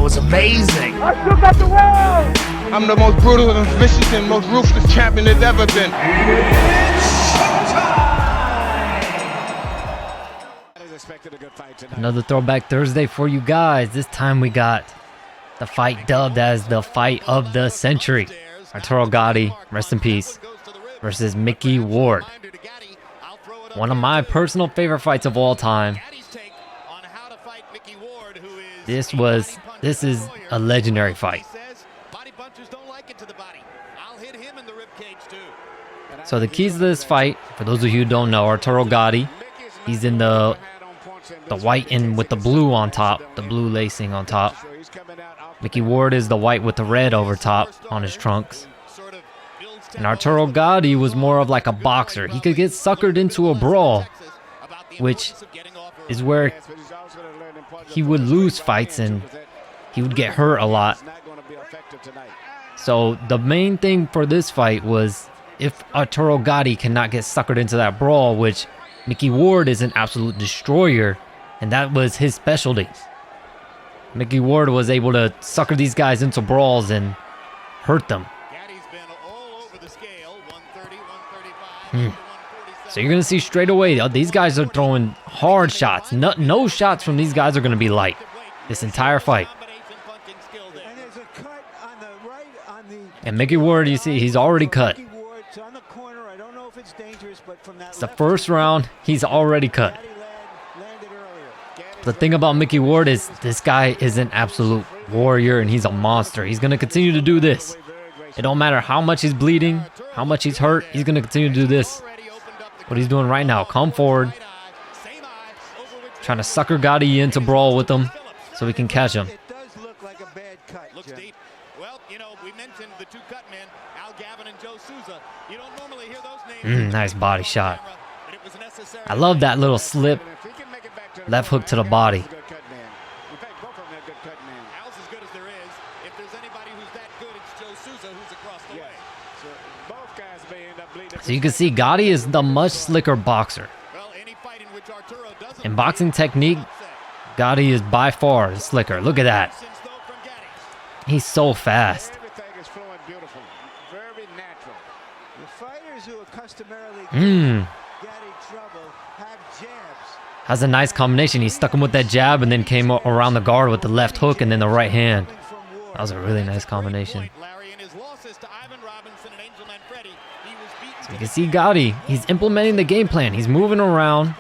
it was amazing. I still got the world. I'm the most brutal and vicious and most ruthless champion there's ever been. Another Throwback Thursday for you guys. This time we got the fight dubbed as the fight of the century. Arturo Gatti, rest in peace, versus Micky Ward. One of my personal favorite fights of all time. This is a legendary fight. So the keys to this fight, for those of you who don't know, Arturo Gatti, he's in the white and with the blue on top, the blue lacing on top. Micky Ward is the white with the red over top on his trunks. And Arturo Gatti was more of like a boxer. He could get suckered into a brawl, which is where he would lose fights and he would get hurt a lot. So the main thing for this fight was if Arturo Gatti cannot get suckered into that brawl, which Micky Ward is an absolute destroyer, and that was his specialty. Micky Ward was able to sucker these guys into brawls and hurt them. So you're going to see straight away, these guys are throwing hard shots. No shots from these guys are going to be light this entire fight. And Micky Ward, you see, he's already cut. It's the first round, he's already cut. The thing about Micky Ward is this guy is an absolute warrior and he's a monster. He's going to continue to do this. It don't matter how much he's bleeding, how much he's hurt, he's going to continue to do this. What he's doing right now, come forward. Trying to sucker Gatti into brawl with him so we can catch him. Looks deep. Well, you know, we mentioned the two cut men, Al Gavin and Joe Souza. You don't normally hear those names. Nice body shot. I love that little slip. Left hook to the body. Al's as good as there is. If there's anybody who's that good, it's Joe Souza who's across the way. So you can see Gatti is the much slicker boxer. In boxing technique, Gatti is by far slicker. Look at that. He's so fast. Has a nice combination. He stuck him with that jab and then came around the guard with the left hook and then the right hand. That was a really nice combination. So you can see Gatti, he's implementing the game plan. He's moving around,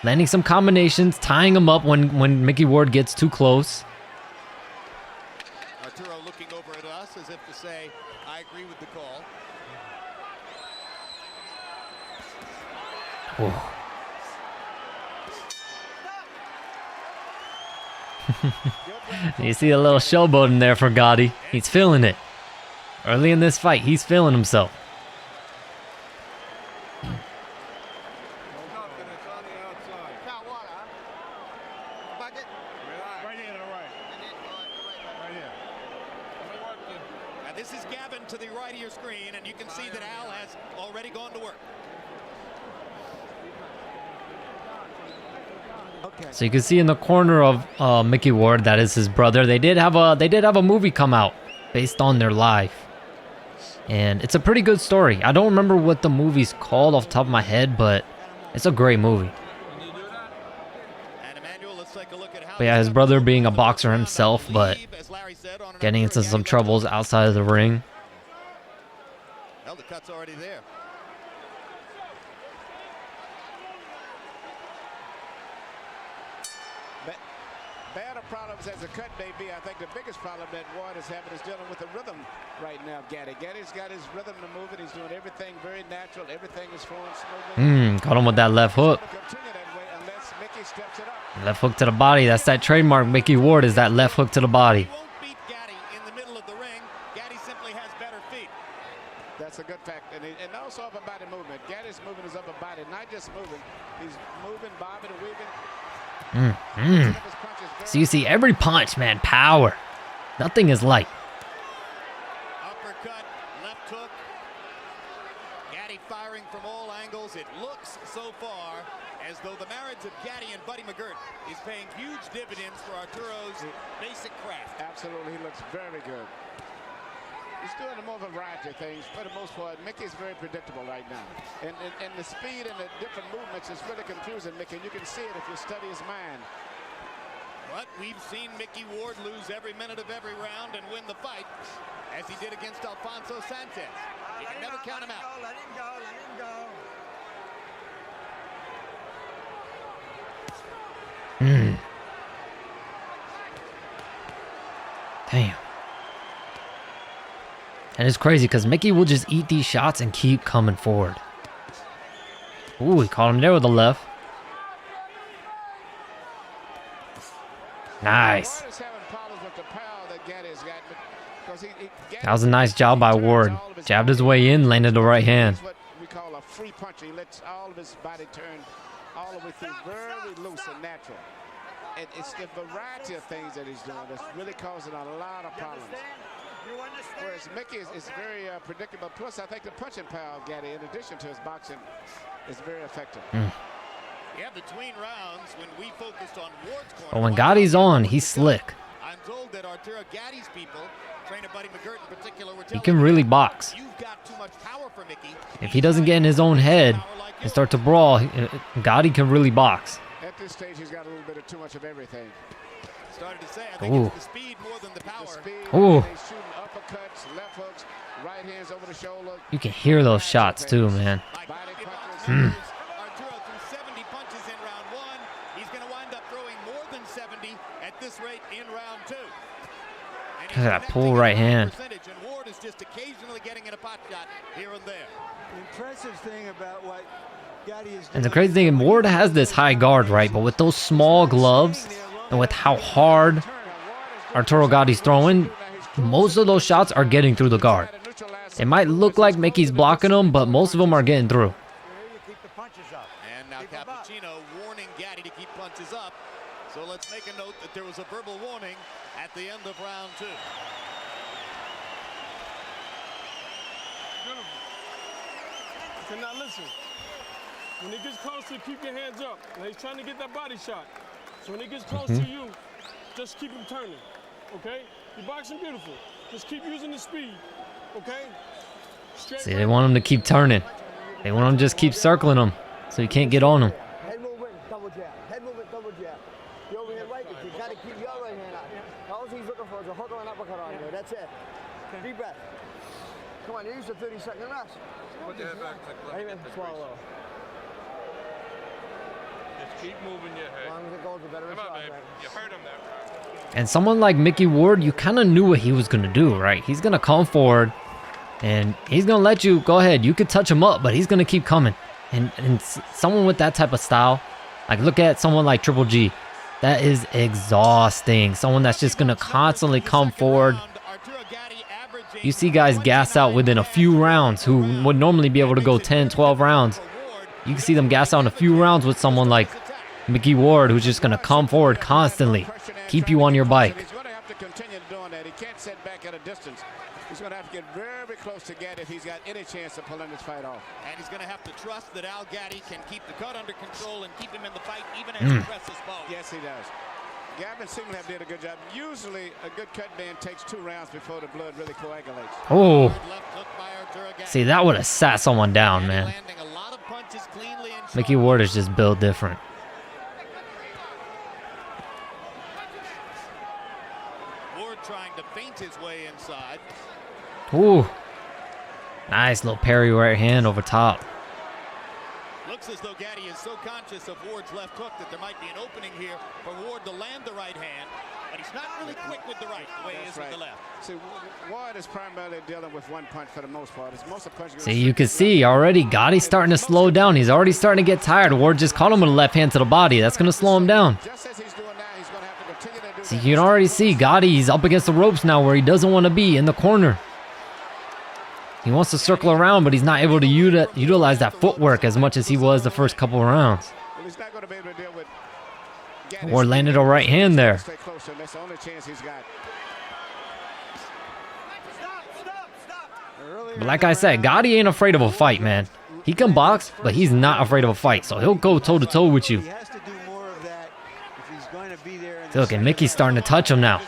landing some combinations, tying him up when Micky Ward gets too close. Arturo looking over at us as if to say, I agree with the call. Oh. You see a little showboat in there for Gatti. He's feeling it. Early in this fight, he's feeling himself. This is Gavin to the right of your screen, and you can see that Al has already gone to work. So you can see in the corner of Micky Ward, that is his brother. They did have a movie come out based on their life, and it's a pretty good story. I don't remember what the movie's called off the top of my head, but it's a great movie. But yeah, his brother being a boxer himself, but getting into some troubles outside of the ring. Well, the cut's already there. Bad of problems as a cut may be, I think the biggest problem that Ward is having is dealing with the rhythm right now. Gatti's got his rhythm to move it. He's doing everything very natural. Everything is flowing smoothly. Caught him with that left hook. Left hook to the body. That's that trademark Micky Ward, is that left hook to the body. He won't beat Gatti in the middle of the ring. Gatti simply has better feet. That's a good fact. And also upper body movement. Gatti's moving his upper body, not just moving. He's moving, bobbing, and weaving. So you see every punch, man, power. Nothing is light. Uppercut, left hook. Gatti firing from all angles. It looks so far as though the marriage of Gatti and Buddy McGirt is paying huge dividends for Arturo's basic craft. Absolutely, he looks very good. He's doing a more variety of things. For the most part, Mickey's very predictable right now. And the speed and the different movements is really confusing Mickey. You can see it if you study his mind. But we've seen Micky Ward lose every minute of every round and win the fight, as he did against Alfonso Sanchez. You can never count him out. Let him go, let him go. Damn. And it's crazy because Mickey will just eat these shots and keep coming forward. Ooh, he caught him there with the left. Nice. That was a nice job by Ward. Jabbed his way in, landed the right hand. What we call a free puncher. He lets all of his body turn all the way through, very loose and natural. And it's the variety of things that he's doing that's really causing a lot of problems. Whereas Mickey is very predictable. Plus, I think the punching power of Gatti, in addition to his boxing, is very effective. Yeah, between rounds, when we focused on Ward's corner, But when Gotti's on, he's slick. I'm told that Arturo Gatti's people, trainer Buddy McGirt in particular, were He telling can really box. you've got too much power for Mickey. If he doesn't get in his own head and start to brawl, Gatti can really box. At this stage, he's got a little bit of too much of everything. Started to say, I think it's the speed more than the power. The speed, Ooh. he's shooting uppercuts, left hooks, right hands over the shoulder. You can hear those shots too, man. Body punches. Arturo threw 70 punches in round one. He's going to wind up throwing more than 70 at this rate in round two. And Look at that pull right hand. And Ward is just occasionally getting in a pot shot here and there. The impressive thing about what Gatti is doing. And the crazy thing, Ward has this high guard, right? But with those small gloves and with how hard Arturo Gatti's throwing, most of those shots are getting through the guard. It might look like Mickey's blocking them, but most of them are getting through. Keep the punches up. And now Cappuccino warning Gatti to keep punches up. So let's make a note that there was a verbal warning at the end of round two. Okay, now listen. When it gets close to you, keep your hands up. Now he's trying to get that body shot. So when it gets close to you, just keep him turning. Okay? You're boxing beautiful. Just keep using the speed. Okay? Straight See, they want him to keep turning. They want him to just keep circling him so he can't get on him. Head movement, double jab. Head movement, double jab. You over here right, but you got to keep your right hand out. All he's looking for is a hook or an uppercut on you. That's it. Deep breath. Come on, use the 30-second rest. Put your head back. Not even swallow. Just keep moving your As head. long as it goes, the better it's Come on, off, babe. right? You heard him there. And someone like Micky Ward, you kind of knew what he was going to do, right? He's going to come forward, and he's going to let you, go ahead, you could touch him up, but he's going to keep coming. And someone with that type of style, like look at someone like Triple G. That is exhausting. Someone that's just going to constantly come forward. You see guys gas out within a few rounds who would normally be able to go 10, 12 rounds. You can see them gas out in a few rounds with someone like Micky Ward, who's just going to come forward constantly, keep you on your bike. He's going to have to continue doing that. He can't sit back at a distance. He's going to have to get very close to Gatti if he's got any chance of pulling this fight off. And he's going to have to trust that Al Gatti can keep the cut under control and keep him in the fight even as he presses both. Yes, he does. Gavin seemed to have did a good job. Usually, a good cut man takes 2 rounds before the blood really coagulates. Oh, Left hook by Arturo Gatti. see, that would have sat someone down, man. Landing a lot of punches cleanly and Micky Ward is just built different. Ward trying to feint his way inside. Ooh, nice little parry right hand over top. Looks as though Gatti is so conscious of Ward's left hook that there might be an opening here for Ward to land the right hand, but he's not really quick with the right the way he is with the left. See, Ward is primarily dealing with one punch for the most part. It's most of the punches. See, you can see already Gotti's starting to slow down. He's already starting to get tired. Ward just caught him with a left hand to the body. That's going to slow him down. Just as he's doing now, he's going to have to continue to do See, that. you can already see Gotti's up against the ropes now where he doesn't want to be, in the corner. He wants to circle around, but he's not able to utilize that footwork as much as he was the first couple of rounds. Well, he's not going to be able to deal with Gatti's Ward landed a right hand there. Stay close to him. That's the only chance he's got. Stop! But like I said, Gatti ain't afraid of a fight, man. He can box, but he's not afraid of a fight. So he'll go toe-to-toe with you. He has to do more of that if he's going to be there. Look, and Micky's starting to touch him now.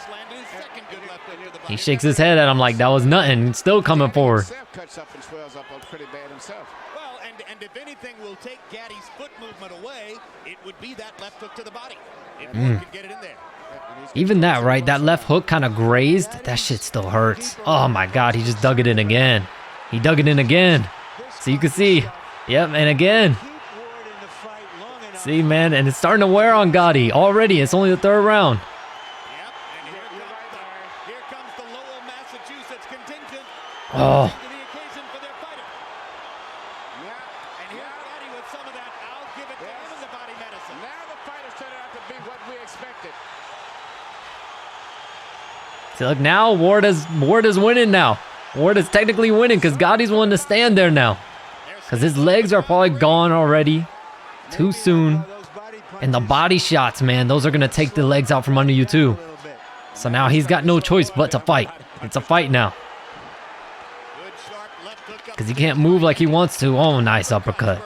He shakes his head at him like that was nothing. Still coming forward. Cuts up and swells up pretty bad himself. Well, and if anything will take Gatti's foot movement away, it would be that left hook to the body. If Ward could get it in there. Even that, right? That left hook kind of grazed. That shit still hurts. Oh my God, he just dug it in again. He dug it in again. So you can see. Yep, and again. See, man, and it's starting to wear on Gatti already. It's only the third round. Yep, and here comes the Lowell, Massachusetts contingent. Oh. To the occasion for their fighter. And here's Gatti with some of that. I'll give it to him in the body medicine. Now the fighters turned out to be what we expected. See, look, now Ward is winning now. Ward is technically winning because Gotti's willing to stand there now. Because his legs are probably gone already. Too soon. And the body shots, man, those are going to take the legs out from under you too. So now he's got no choice but to fight. It's a fight now. Because he can't move like he wants to. Oh, nice uppercut.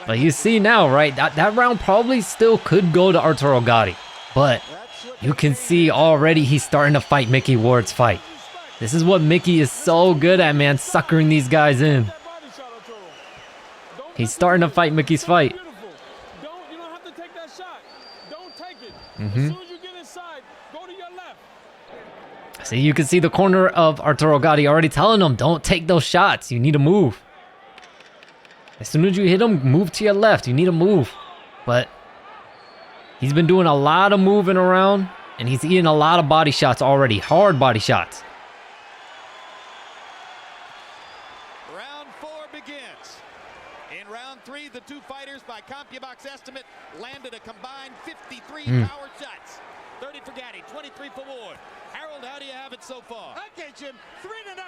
But you see now, right? That round probably still could go to Arturo Gatti. But you can see already he's starting to fight Micky Ward's fight. This is what Micky is so good at, man. Suckering these guys in. He's starting to fight Micky's fight. You don't have to take that shot. Don't take it. As soon as you get inside, go to your left. See, you can see the corner of Arturo Gatti already telling him, don't take those shots. You need to move. As soon as you hit him, move to your left. You need to move. But he's been doing a lot of moving around, and he's eating a lot of body shots already. Hard body shots. Round 4 begins. In round 3, the two fighters, by CompuBox estimate, landed a combined 53 power shots. 30 for Gatti, 23 for Ward. Harold, how do you have it so far? Okay, Jim, 3-0,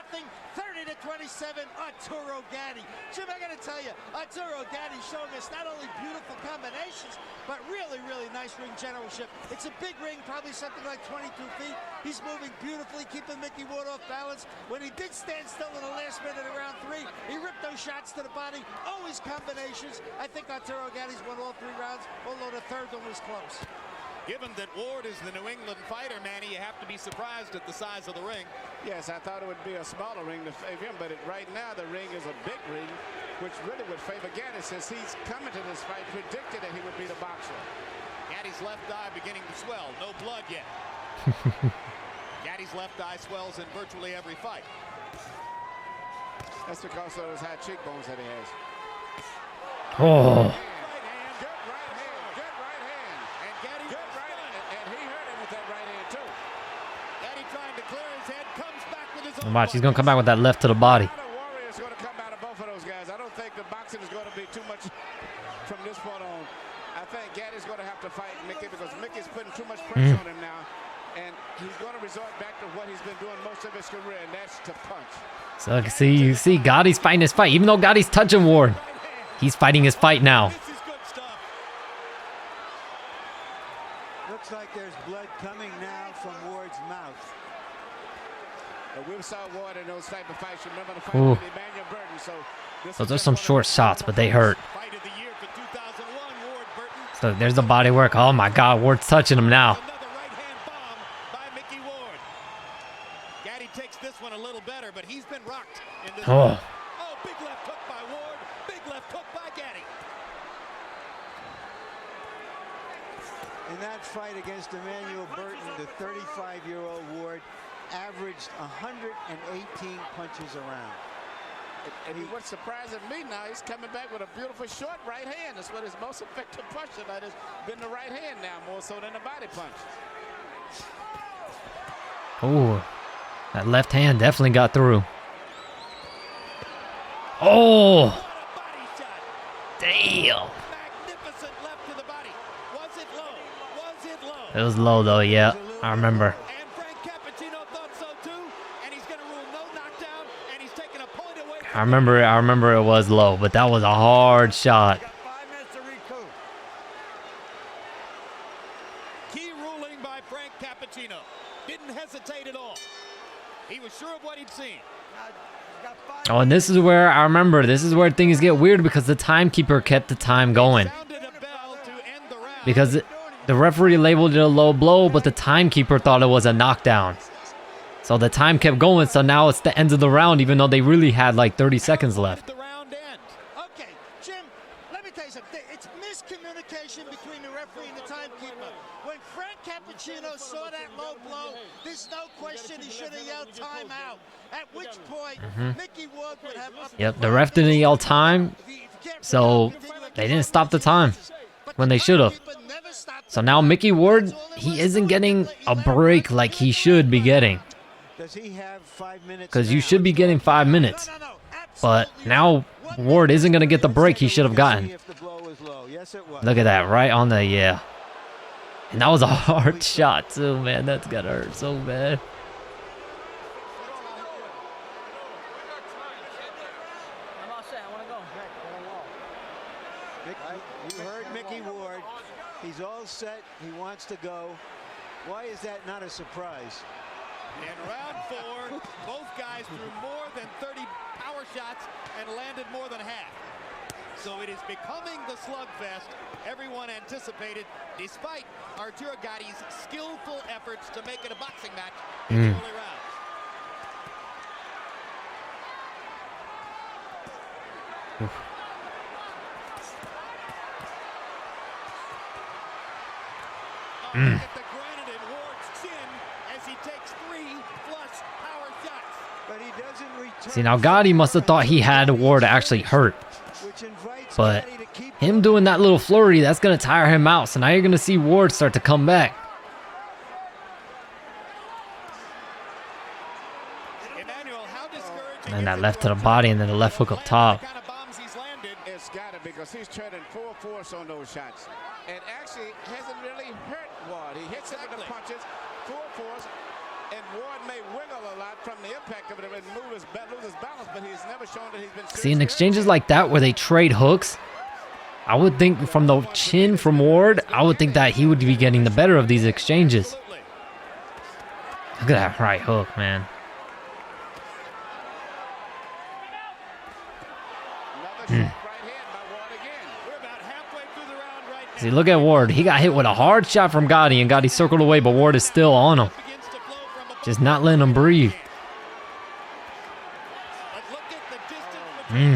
30-27, Arturo Gatti. Jim, I gotta tell you, Arturo Gatti showing us not only beautiful combinations, but really, really nice ring generalship. It's a big ring, probably something like 22 feet. He's moving beautifully, keeping Micky Ward off balance. When he did stand still in the last minute of round 3, he ripped those shots to the body, always combinations. I think Arturo Gatti's won all 3 rounds, although the third one was close. Given that Ward is the New England fighter, Manny, you have to be surprised at the size of the ring. Yes, I thought it would be a smaller ring to favor him, but right now the ring is a big ring, which really would favor Gatti since he's coming to this fight predicted that he would be the boxer. Gatti's left eye beginning to swell. No blood yet. Gatti's left eye swells in virtually every fight. That's because of those high cheekbones that he has. Oh. Watch, he's gonna come back with that left to the body. Warrior's gonna come out of both of those guys. I don't think the boxing is going to be too much from this point on. I think Gatti's going to have to fight Micky because Micky's putting too much pressure on him now, and he's going to resort back to what he's been doing most of his career, and that's to punch. So you see, Gotti's fighting his fight, even though Gotti's touching Ward. He's fighting his fight now. This is good stuff. Looks like there's blood coming now from Ward's mouth. We saw Ward in those type of fights. Remember the fight Ooh. with Emmanuel Burton. So Those are some short shots, but they hurt. Fight of the year for 2001, Ward Burton. So there's the body work. Oh my God, Ward's touching him now. Another right-hand bomb by Micky Ward. Gatti takes this one a little better, but he's been rocked in this Oh. one. Oh, big left hook by Ward. Big left hook by Gatti. In that fight against Emmanuel Burton, the 35-year-old Ward averaged 118 punches around. And what's surprising me now, he's coming back with a beautiful short right hand. That's what his most effective punch tonight has been, the right hand now, more so than the body punch. Oh, that left hand definitely got through. Oh, What a body shot. damn. Magnificent left to the body. Was it low? Was it low? It was low though, yeah, I remember. And Frank Cappuccino thought so too. And he's going to rule no knockdown. And he's taking a point away. I remember it was low, but that was a hard shot. Got 5 minutes to recoup. ruling by Frank Cappuccino. Didn't hesitate at all. He was sure of what he'd seen. Oh, and this is where I remember. This is where things get weird because the timekeeper kept the time going. Because the referee labeled it a low blow, but the timekeeper thought it was a knockdown. So the time kept going. So now it's the end of the round, even though they really had like 30 seconds left. Okay, Jim, let me tell you something. It's miscommunication between the referee and the timekeeper. When Frank Cappuccino saw that low blow, there's no question he should have yelled timeout. At which point, Micky Ward would have up. Yep, the ref didn't yell time, so they didn't stop the time when they should have. So now Micky Ward, he isn't getting a break like he should be getting. Because you should be getting 5 minutes. But now Ward isn't going to get the break he should have gotten. Look at that, right on the, yeah. And that was a hard shot too, man. That's got to hurt so bad. You heard Micky Ward. He's all set. He wants to go. Why is that not a surprise? In round 4, both guys threw more than 30 power shots and landed more than half. So it is becoming the slugfest everyone anticipated, despite Arturo Gatti's skillful efforts to make it a boxing match in the early rounds. Look at the granite in Ward's chin as he takes 3 flush power shots. But he doesn't return. See, now Gatti must have thought he had Ward actually hurt. But him doing that little flurry, that's going to tire him out. So now you're going to see Ward start to come back. And then that left to the body and then the left hook up top. It's got it because he's turning full force on those shots. And actually hasn't really hurt Ward. He hits him with the punches, full force, and Ward may wiggle a lot from the impact of it and lose his balance, but he's never shown that he's been. See, in exchanges like that where they trade hooks, I would think from the chin from Ward, I would think that he would be getting the better of these exchanges. Look at that right hook, man. See, look at Ward. He got hit with a hard shot from Gatti, and Gatti circled away, but Ward is still on him. Just not letting him breathe. This is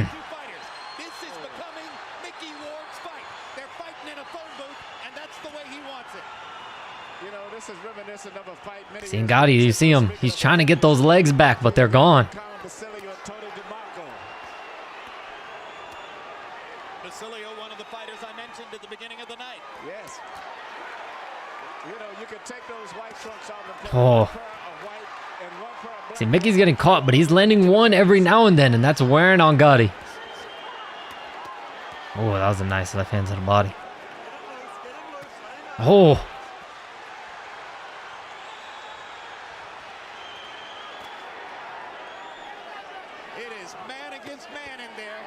becoming Micky Ward's fight. They're fighting in a phone booth, and that's the way he wants it. You know, this is reminiscent of a fight. See, Gatti, you see him. He's trying to get those legs back, but they're gone. Basilio, one of the fighters I mentioned at the beginning of the night. Yes. You know, you can take those white trunks off and Oh. See, Micky's getting caught, but he's landing one every now and then, and that's wearing on Gatti. Oh, that was a nice left hand to the body. Oh. It is man against man in there.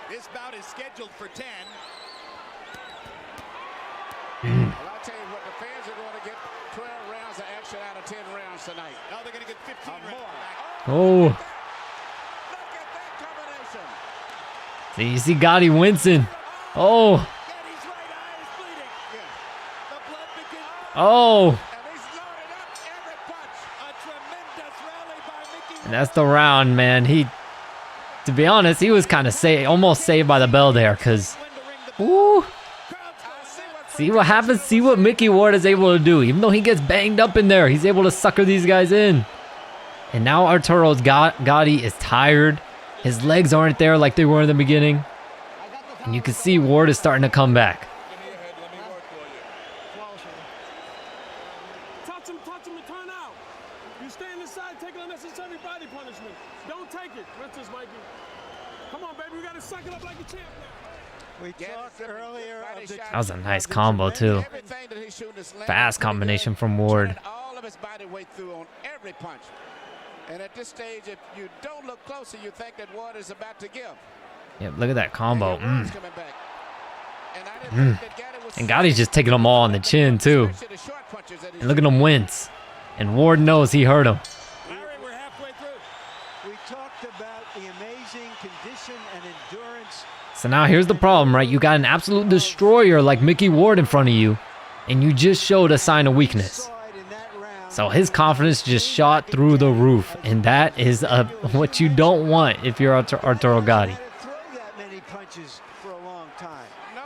This bout is scheduled for 10. Well, I'll tell you what, the fans are going to get 12 rounds of action out of 10 rounds tonight. Now they're going to get 15 rounds. Oh. Look at that combination. See, you see Gatti wincing. Oh. Gatti's right eye is bleeding. Yeah. The blood begins. Oh. And he's loaded up every punch. A tremendous rally by Micky. And that's the round, man. He, to be honest, he was kind of almost saved by the bell there, because, ooh. See what happens? See what Micky Ward is able to do. Even though he gets banged up in there, he's able to sucker these guys in. And now Arturo's Gatti is tired. His legs aren't there like they were in the beginning. And you can see Ward is starting to come back. Touch him and turn out. You stand inside, take unnecessary body punishment. Don't take it. Wrestlers, Mikey. Come on, baby. We got to suck it up like a champ now. We talked earlier of the That was a nice combo, too. Fast combination from Ward. All of his body weight through on every punch. And at this stage, if you don't look closer, you think that Ward is about to give. Yep, look at that combo. Coming back. And Gotti's just taking them all on the chin, too. And look at him wince. And Ward knows he hurt him. We're halfway through. We talked about the amazing condition and endurance. So now here's the problem, right? You got an absolute destroyer like Micky Ward in front of you, and you just showed a sign of weakness. So his confidence just shot through the roof, and that is what you don't want if you're Arturo Gatti. Throw that many punches for a long time. No,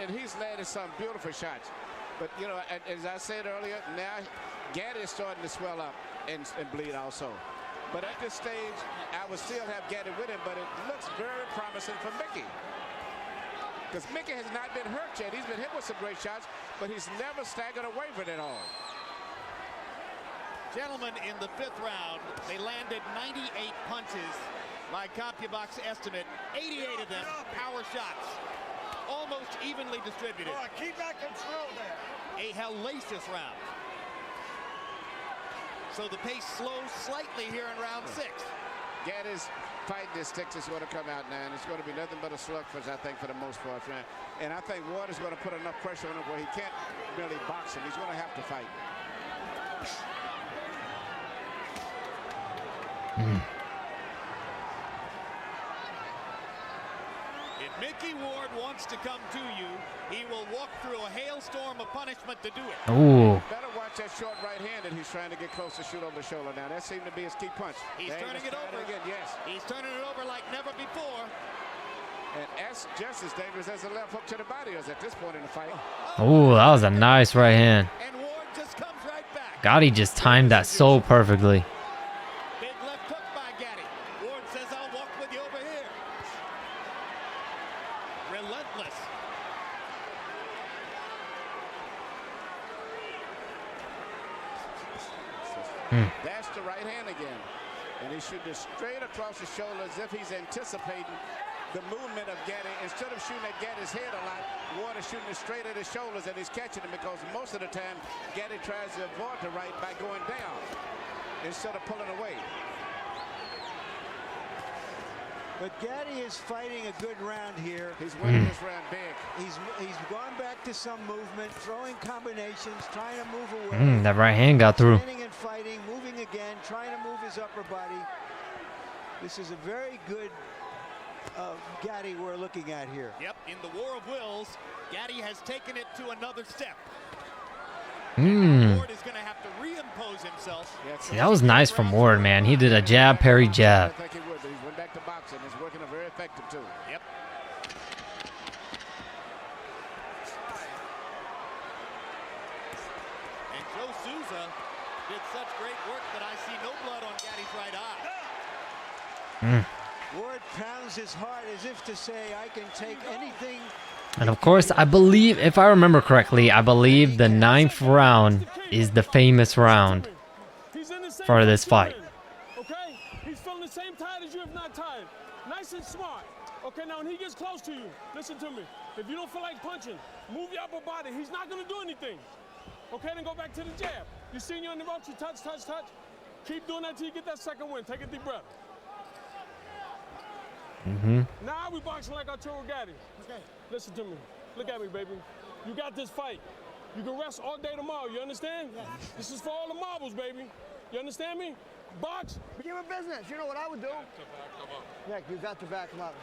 and he's landed some beautiful shots. But, you know, as I said earlier, now Gatti is starting to swell up and bleed also. But at this stage, I would still have Gatti with him, but it looks very promising for Micky. Because Micky has not been hurt yet. He's been hit with some great shots, but he's never staggered or wavered at all. Gentlemen, in the 5th round, they landed 98 punches by CompuBox estimate. 88 of them power shots, almost evenly distributed. Keep that control there. A hellacious round. So the pace slows slightly here in round 6. Gatti's fighting his sticks is going to come out now, and it's going to be nothing but a slugfest, I think, for the most part. And I think Ward is going to put enough pressure on him where he can't really box him. He's going to have to fight. If Micky Ward wants to come to you, he will walk through a hailstorm of punishment to do it. Ooh. Better watch that short right hand that he's trying to get close to shoot over the shoulder now. That seemed to be his key punch. He's turning it over. Again, yes. He's turning it over like never before. And that's just as dangerous as a left hook to the body is at this point in the fight. Ooh, that was a nice right hand. And Ward just comes right back. Gatti just timed that so perfectly. Big left hook by Gatti. Ward says, I'll walk with you over here. Relentless. That's the right hand again. And he's shooting it straight across the shoulder as if he's anticipating the movement of Gatti. Instead of shooting at Gatti's head a lot, Ward is shooting it straight at his shoulders, and he's catching him because most of the time Gatti tries to avoid the right by going down instead of pulling away. But Gatti is fighting a good round here. He's winning this round big. He's gone back to some movement, throwing combinations, trying to move away. That right hand got through. Standing and fighting, moving again, trying to move his upper body. This is a very good Gatti we're looking at here. Yep, in the war of wills, Gatti has taken it to another step. Ward is going to have to reimpose himself. See, that was nice from Ward, man. He did a jab, parry, jab. I think he would, but he's went back to boxing. It's working very effective, too. Yep. And Joe Souza did such great work that I see no blood on Gatti's right eye. Ward pounds his heart as if to say, I can take anything. And of course, I believe, if I remember correctly, I believe the 9th round is the famous round for this fight. Okay? He's feeling the same tired as you, if not tired. Nice and smart. Okay, now when he gets close to you, listen to me. If you don't feel like punching, move your upper body. He's not going to do anything. Okay, then go back to the jab. You see you on the ropes, you touch, touch, touch. Keep doing that till you get that second win. Take a deep breath. Now we boxing like Arturo Gatti. Okay, listen to me. Look at me, baby. You got this fight. You can rest all day tomorrow. You understand? Yeah. This is for all the marbles, baby. You understand me? Box. Give him business. You know what I would do? Nick, you got to back him up.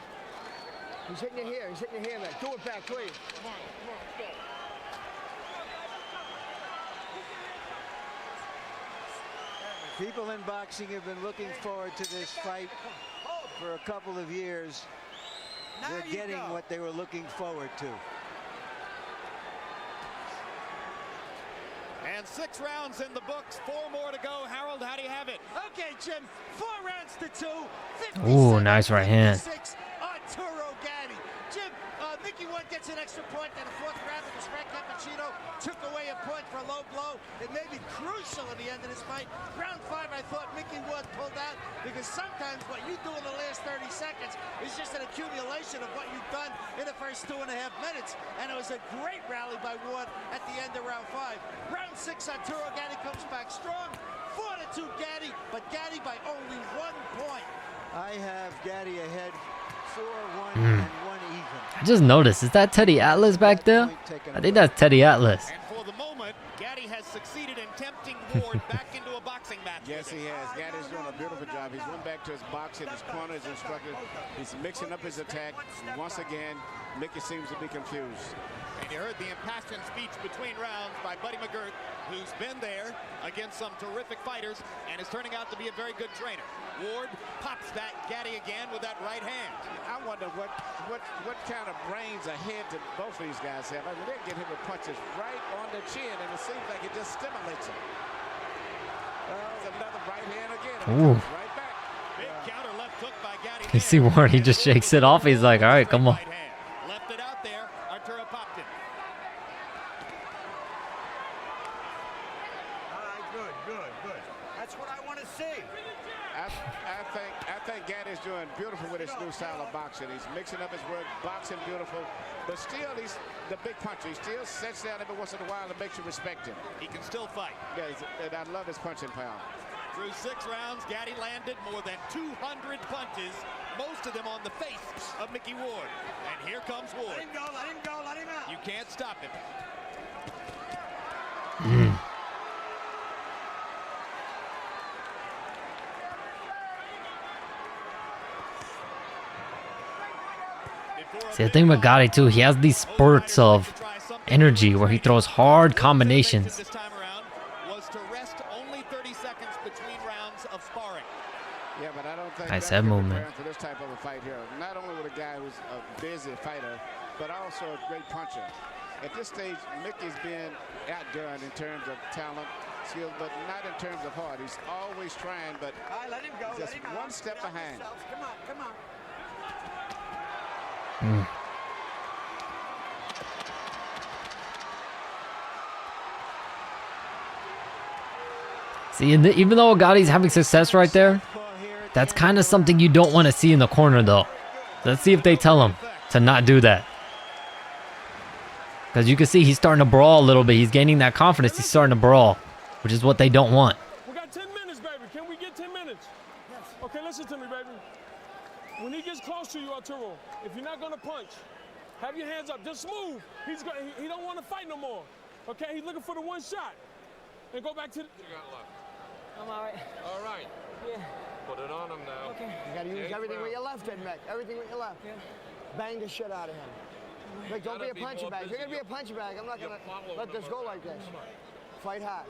He's hitting you here. He's hitting you here, Nick. Do it back, please. Come on, let's go. People in boxing have been looking forward to this fight for a couple of years. They're getting what they were looking forward to. And 6 rounds in the books, 4 more to go. Harold, how do you have it? Okay, Jim, 4 rounds to 2. Ooh, nice right hand. Arturo Gatti. Jim, Micky Ward gets an extra point in the 4th round because Frank Cappuccino took away a point for a low blow. It may be crucial at the end of this fight. Round 5, I thought Micky Ward pulled out because sometimes what you do in the last 30 seconds is just an accumulation of what you've done in the first 2.5 minutes. And it was a great rally by Ward at the end of round 5. Round 6, Arturo Gatti comes back strong. 4-2 Gatti, but Gatti by only 1 point. I have Gatti ahead 4-1 and 1 even. I just noticed, is that Teddy Atlas back there? I think that's Teddy Atlas. And for the moment, Gatti has succeeded in tempting Ward back into a boxing match. Yes, he has. Gatti's doing a beautiful job. He's went back to his boxing, his corner, his instructor. He's mixing up his attack. Once again, Micky seems to be confused. And you heard the impassioned speech between rounds by Buddy McGirt, who's been there against some terrific fighters and is turning out to be a very good trainer. Ward pops that Gatti again with that right hand. I wonder what kind of brains ahead to both of these guys have. I mean, they get hit with punches right on the chin, and it seems like it just stimulates them. There's another right hand again. Ooh. Right back. Big counter left hook by Gatti. You see Ward, he just shakes it off. He's like, all right, come on. Left it out there. Arturo popped it. All right, good. That's what I want to see. I think Gatti's doing beautiful with his new style of boxing. He's mixing up his work, boxing beautiful, but still he's the big puncher. He still sets down every once in a while and makes you respect him. He can still fight. Yeah, and I love his punching power. Through 6 rounds, Gatti landed more than 200 punches, most of them on the face of Micky Ward. And here comes Ward. Let him go, let him out. You can't stop him. See, the thing with Gatti too, he has these spurts of energy where he throws hard combinations. This time around was to rest only 30 seconds between rounds of sparring. Yeah, but I don't think Nice that's head good movement. preparing for this type of a fight here. Not only with a guy who's a busy fighter, but also a great puncher. At this stage, Micky's been outdone in terms of talent, skill, but not in terms of heart. He's always trying, but All right, let him go. just let him one out. step Get out behind. yourselves. Come on. See, even though Gatti's having success right there, that's kind of something you don't want to see in the corner though. Let's see if they tell him to not do that. Because you can see he's starting to brawl a little bit. He's gaining that confidence. He's starting to brawl, which is what they don't want. We got 10 minutes, baby. Can we get 10 minutes? Yes. Okay, listen to me, baby. When he gets close to you, Arturo, if you're not going to punch, have your hands up. Just move. He don't want to fight no more. Okay, he's looking for the one shot. And go back to the... You got left. I'm all right. All right. Yeah. Put it on him now. Okay. You got to use everything with your left, Mick. Everything with your left. Yeah. Bang the shit out of him. Mick, don't be a punching bag. If you're going to be a punching bag, I'm not going to let this go like this. Fight hard.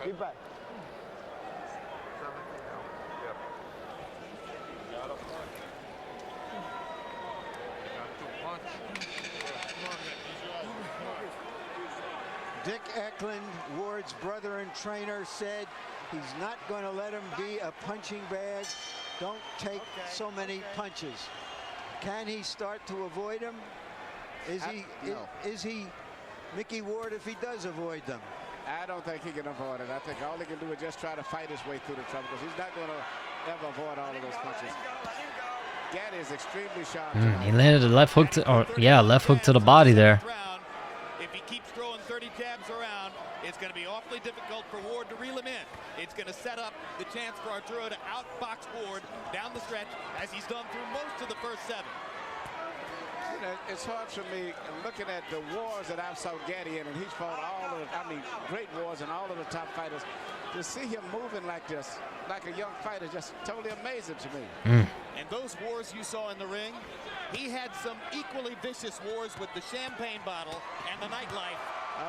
Okay. Deep breath. 17 now. Yep. Got a punch. Got to punch. Dick Eklund, Ward's brother and trainer, said he's not going to let him be a punching bag. Don't take so many punches. Can he start to avoid them? Is he Micky Ward if he does avoid them? I don't think he can avoid it. I think all he can do is just try to fight his way through the trouble, because he's not going to ever avoid all of those punches. Gatti is extremely sharp. He landed a left hook left hook to the body there. If he keeps throwing 30 jabs around, it's going to be awfully difficult for Ward to reel him in. It's going to set up the chance for Arturo to outbox Ward down the stretch, as he's done through most of the first 7. You know, it's hard for me looking at the wars that I've saw Gatti in, and he's fought all of the, great wars and all of the top fighters. To see him moving like this, like a young fighter, just totally amazing to me. And those wars you saw in the ring, he had some equally vicious wars with the champagne bottle and the nightlife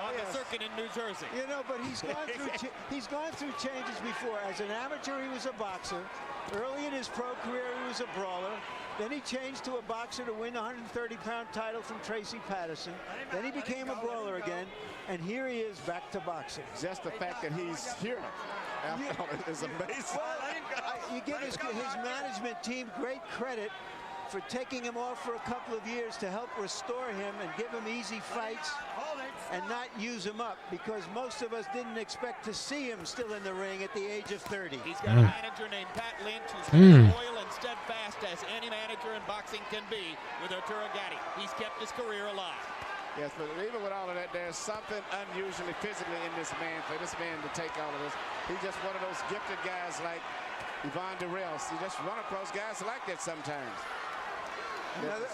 on the circuit in New Jersey. You know, but he's gone through changes before. As an amateur, he was a boxer. Early in his pro career, he was a brawler. Then he changed to a boxer to win the 130-pound title from Tracy Patterson. Then he became a brawler again, and here he is back to boxing. Just the fact that he's here is amazing. Well, you give his management team great credit for taking him off for a couple of years to help restore him and give him easy fights and not use him up, because most of us didn't expect to see him still in the ring at the age of 30. He's got a manager named Pat Lynch who's as loyal and steadfast as any manager in boxing can be with Arturo Gatti. He's kept his career alive. Yes, but even with all of that, there's something unusually physically in this man, for this man to take all of this. He's just one of those gifted guys like Yvonne Durrell. You just run across guys like that sometimes.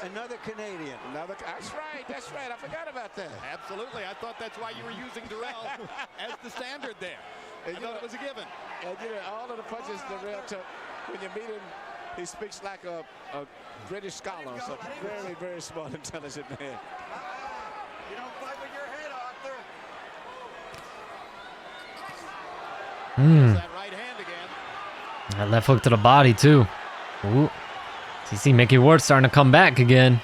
Another Canadian. That's right. That's right. I forgot about that. Absolutely. I thought that's why you were using Durrell as the standard there. I thought it was a given. And you know, all of the punches Durrell took, when you meet him, he speaks like a British scholar. So very, very smart, intelligent man. You don't fight with your head, Arthur. That right hand again. That left hook to the body, too. Ooh. So you see Micky Ward starting to come back again.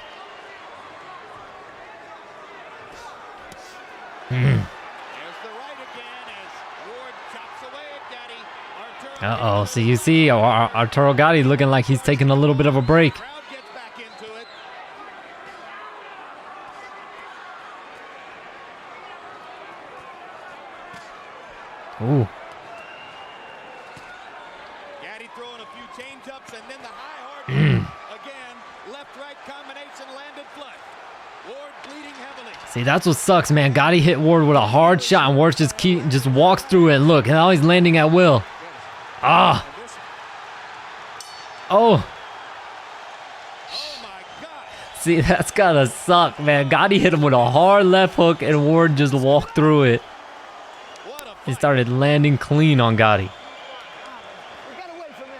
There's the right again as Ward chops away at Gatti. Uh-oh. So you see Arturo Gatti looking like he's taking a little bit of a break. Crowd gets back into it. Ooh. Gatti throwing a few change-ups and then the high hard again. Left-right combination landed flush. Ward bleeding heavily. See, that's what sucks, man. Gatti hit Ward with a hard shot, and Ward just walks through it. And look, now he's landing at will. Ah. Oh. Oh my God. See, that's gotta suck, man. Gatti hit him with a hard left hook, and Ward just walked through it. What a He started landing clean on Gatti. We got away from it.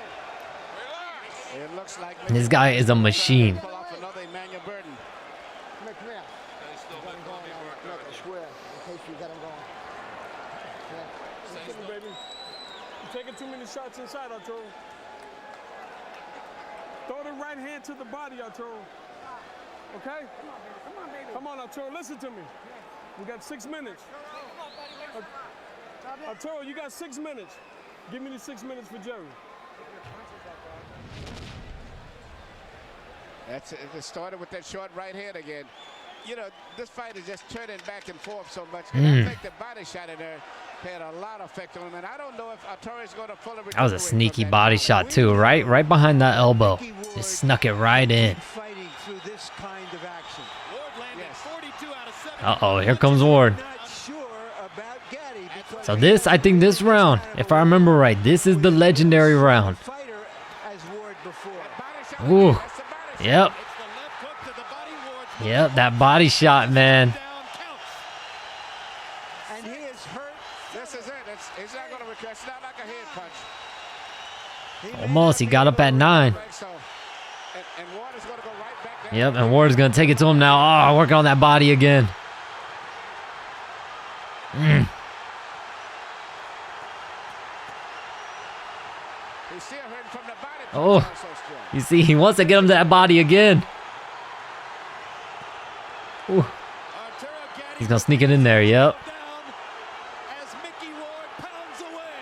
It looks like This guy is a machine. pull off another Emmanuel Burton. Come here. Got him going now. Look, I swear. In case you got him going. Listen, baby. You're taking too many shots inside, Arturo. Throw the right hand to the body, Arturo. Okay? Come on, Arturo. Listen to me. We got 6 minutes. Arturo, you got 6 minutes. Give me the 6 minutes for Jerry. That's it. It started with that short right hand again. You know, this fight is just turning back and forth so much. And I think the body shot in there had a lot of effect on him. And I don't know if Arturo is going to fully recover. That was a sneaky body shot, too, right? Right behind that elbow. Just snuck it right in. Fighting through this kind of action. Ward landed 42 out of 7. Uh-oh, here comes Ward. Not sure about Gatti because So this, I think this round, if I remember right, this is the legendary round. fighter as Ward before. Ooh. That's the body shot. Yep. It's the left hook to the body. Ward's Yep, that body shot, man. down counts. And he is hurt. This is it. He's not going to recover. It's not like a head punch. Almost, he got up at 9. So, and Ward is going to go right back down. Yep, and Ward is going to take it to him now. Oh, working on that body again. He's still hurting from the body. Oh. punch, so strong. You see, he wants to get him to that body again. Ooh. Arturo Gatti He's going to sneak it in there, yep. down as Micky Ward pounds away.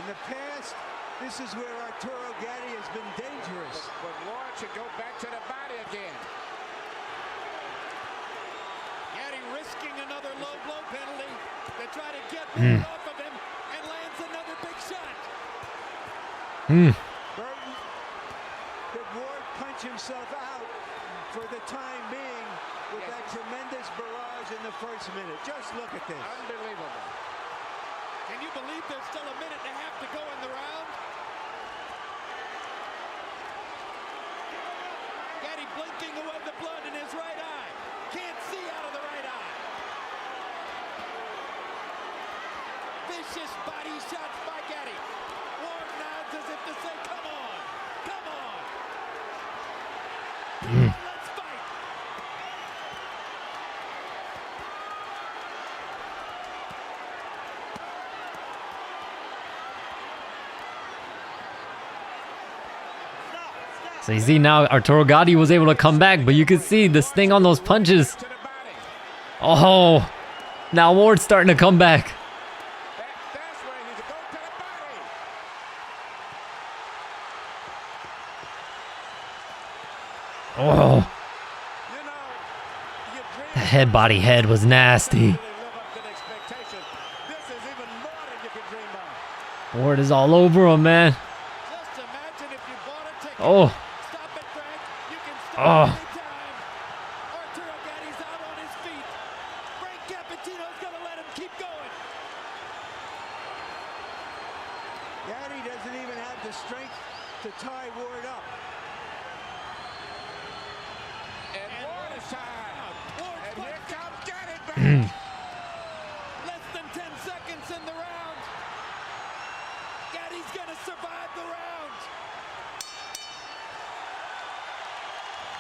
In the past, this is where Arturo Gatti has been dangerous. But Ward should go back to the body again. Gatti risking another low blow penalty to try to get Ward off of him and lands another big shot. Burton, could Ward punch himself out for the time being with that tremendous barrage in the first minute? Just look at this. Unbelievable. Can you believe there's still a minute and a half to go in the round? Gatti blinking away the blood in his right eye. Can't see out of the right eye. Vicious body shots by Gatti. Ward nods as if to say, come on, come on. Come on, let's fight. So you see now Arturo Gatti was able to come back, but you can see the sting on those punches. To the body. Oh, now Ward's starting to come back. That's where he's going to the body. Oh, You know, you dream that head body head was nasty. really live up to the expectation. This is even more than you could dream of. Ward is all over him, man. Just imagine if you bought a ticket. Oh, Stop it, Frank. You can stop Oh. anytime. Arturo Gatti's out on his feet. Frank Cappuccino's going to let him keep going.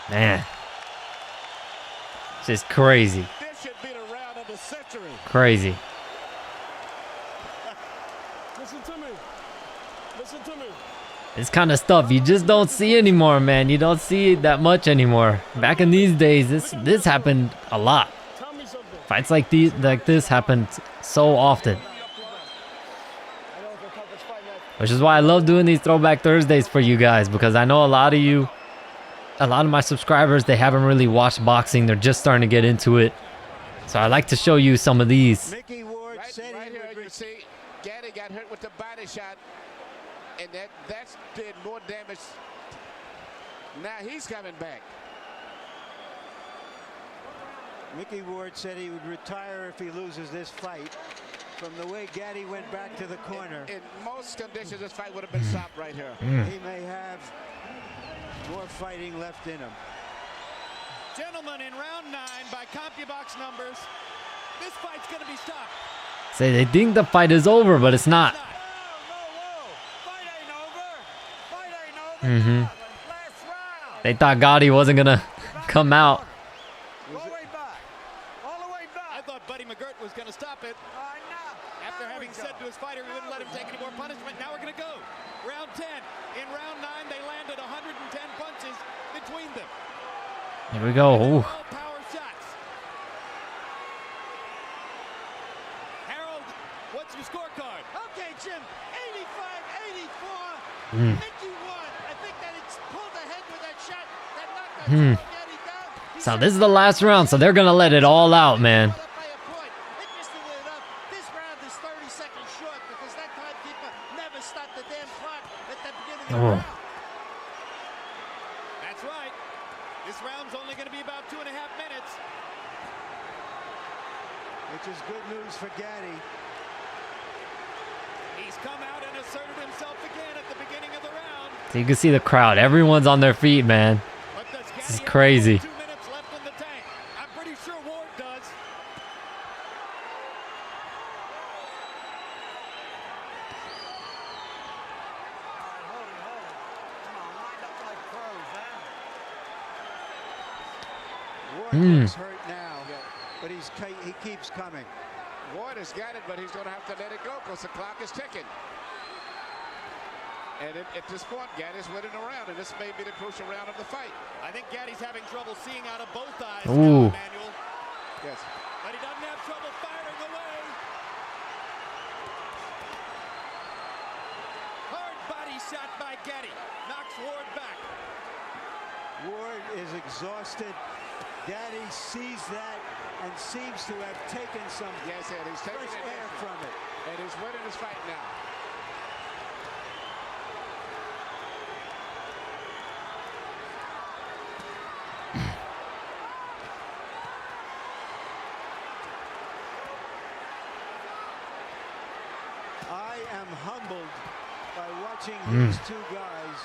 Man. It's just crazy. This should be the round of the century. Crazy. Listen to me. Listen to me. This kind of stuff you just don't see anymore, man. You don't see it that much anymore. Back in these days, this happened a lot. Tell me something. Fights like this happened so often. Which is why I love doing these Throwback Thursdays for you guys, because I know a lot of my subscribers, they haven't really watched boxing. They're just starting to get into it. So I like to show you some of these. Micky Ward said Right he here, would you see, Gatti got hurt with the body shot, and that did more damage. Now he's coming back. Micky Ward said he would retire if he loses this fight. From the way Gatti went back to the corner. In most conditions, this fight would have been stopped right here. He may have more fighting left in him. Gentlemen, in round 9, by CompuBox numbers, this fight's going to be stopped. Say they think the fight is over, but it's not. They thought Gatti wasn't gonna come out. I thought Buddy McGirt was going to stop it. After having said to his fighter he wouldn't let him take any more punishment, now we're going to go. Round 10. In round 9, they landed 110 punches between them. Here we go. Ooh. All power shots. Harold, what's your scorecard? Okay, Jim, 85-84. Micky won. I think that it's pulled ahead with that shot that knocked Arturo Gatti down. So this is the last round, so they're gonna let it all out, man. This round is 30 seconds short because that timekeeper never stopped the damn clock at the beginning of the round. That's right. This round's only going to be about 2.5 minutes. Which is good news for Gatti. He's come out and asserted himself again at the beginning of the round. So you can see the crowd. Everyone's on their feet, man. This is crazy. 2 minutes left in the tank. I'm pretty sure Ward does. Ward gets hurt now, but he keeps coming. Ward has got it, but he's going to have to let it go because the clock is ticking. And at this point, Gatti's winning the round, and this may be the crucial round of the fight. I think Gatti's having trouble seeing out of both eyes. Ooh. Now, Emmanuel. Yes. But he doesn't have trouble firing away. Hard body shot by Gatti. Knocks Ward back. Ward is exhausted. Gatti sees that and seems to have taken some Yes, and he's taking fresh air from it. And he's winning his fight now. I am humbled by watching these two guys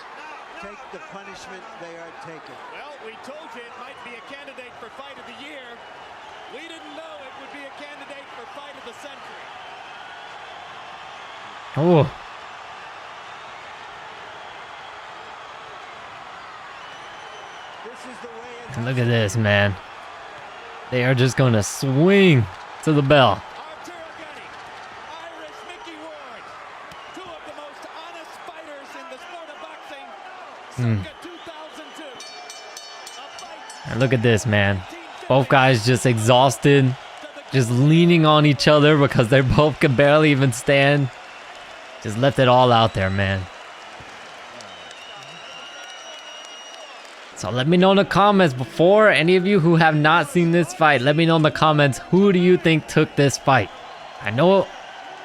take the punishment they are taking. Well, we told you it might be a candidate for fight of the year. We didn't know it would be a candidate for fight of the century. Oh. This is the way it Look at this, man. They are just gonna swing to the bell. Arturo Gatti, Irish Micky Ward, two of the most honest fighters in the sport of boxing, circa 2002. A fight And look at this, man. Both guys just exhausted, just leaning on each other because they both can barely even stand. Just left it all out there, man. So let me know in the comments, before any of you who have not seen this fight, let me know in the comments, who do you think took this fight? I know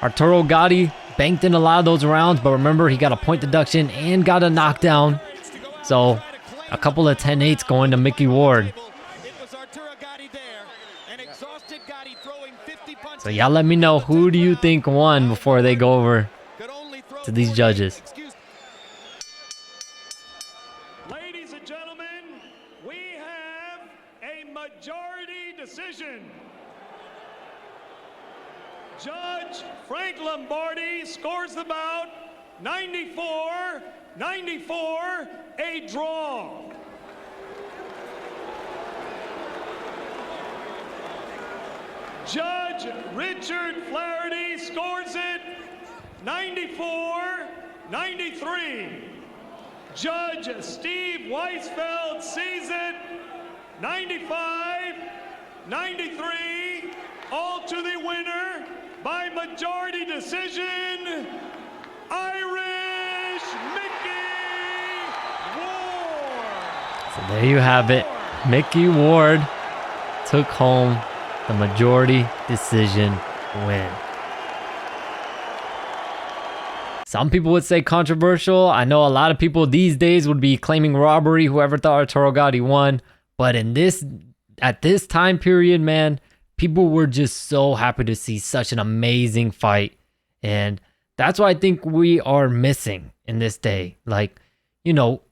Arturo Gatti banked in a lot of those rounds, but remember, he got a point deduction and got a knockdown. So a couple of 10-8s going to Micky Ward. It was Arturo Gatti there, an exhausted Gatti throwing 50 punches. So y'all let me know, who do you think won before they go over Could only throw to these 48. judges? Excuse- Ladies and gentlemen, we have a majority decision. Judge Frank Lombardi scores the bout 94-94, a draw. Judge Richard Flaherty scores it 94-93. Judge Steve Weisfeld sees it 95-93. All to the winner by majority decision, Irish Micky Ward. So there you have it. Micky Ward took home the majority decision win. Some people would say controversial. I know a lot of people these days would be claiming robbery, whoever thought Arturo Gatti won. But at this time period, man, people were just so happy to see such an amazing fight. And that's what I think we are missing in this day. Like, you know,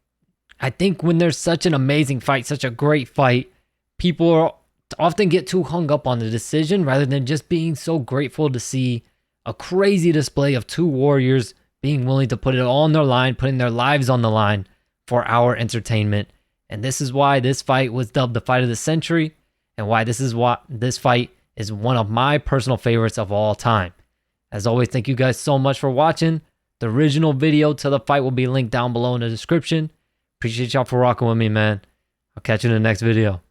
I think when there's such an amazing fight, such a great fight, people often get too hung up on the decision rather than just being so grateful to see a crazy display of two warriors being willing to put it all on their line, putting their lives on the line for our entertainment. And this is why this fight was dubbed the fight of the century, and why this fight is one of my personal favorites of all time. As always, thank you guys so much for watching. The original video to the fight will be linked down below in the description. Appreciate y'all for rocking with me, man. I'll catch you in the next video.